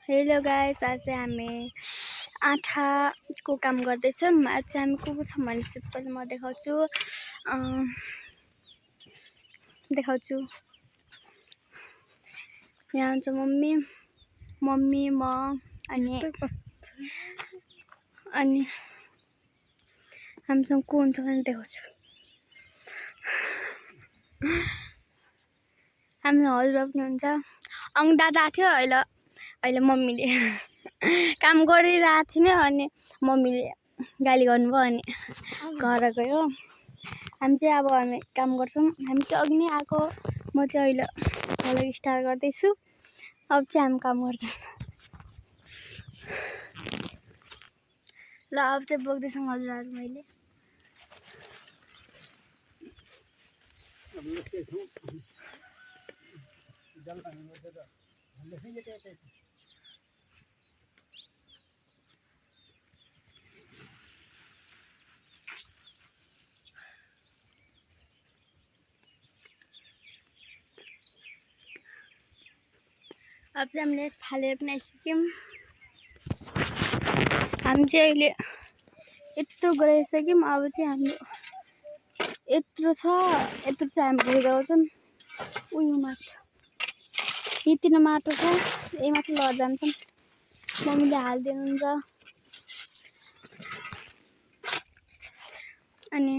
Hello guys, आज चाहिँ हामी आँठाको काम गर्दैछौँ। आज चाहिँ हामी को छौँ भनेपछि पहिला म देखाउँछु। यहाँ हुन्छ मम्मी म अनि हामीसँग को हुन्छ भने देखाउँछु। हामीसँग हजुरबा पनि हुन्छ। दादा थियो, अहिले मम्मीले काम गरिरहेको थिएन अनि मम्मीले गाली गर्नुभयो अनि घर गयो। हामी काम गर्छौँ। हामी चाहिँ अघि नै आएको, म चाहिँ अहिले भ्लग स्टार्ट गर्दैछु। अब चाहिँ हामी काम गर्छौँ। ल अब चाहिँ बोक्दैछौँ हजुरहरू मैले। अब चाहिँ हामीले फालेर पनि आइसक्यौँ। हामी चाहिँ अहिले यत्रो गराइसक्यौँ। अब चाहिँ हाम्रो यत्रो चाहिँ हामी भोलि गराउँछौँ। उयो माथि यतिनो माटो छ, यही माथि लड जान्छौँ। मम्मीले हालिदिनुहुन्छ अनि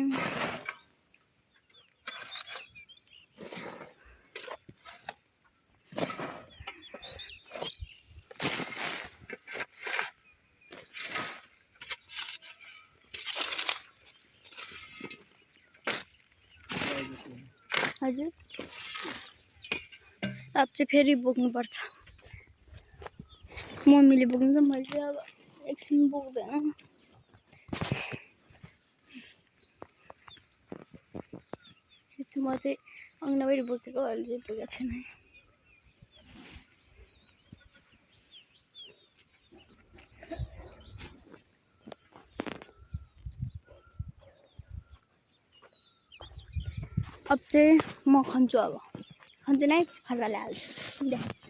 हजुर अब चाहिँ फेरि बोक्नुपर्छ। मम्मीले बोक्नु त मैले अब एकछिन बोक्दैन। म चाहिँ अङ्गनबाडी बोकेको, अहिले चाहिँ बोकेको छैन। अब चाहिँ म खन्छु, अब खन्छु नै फर्काले हाल्छु।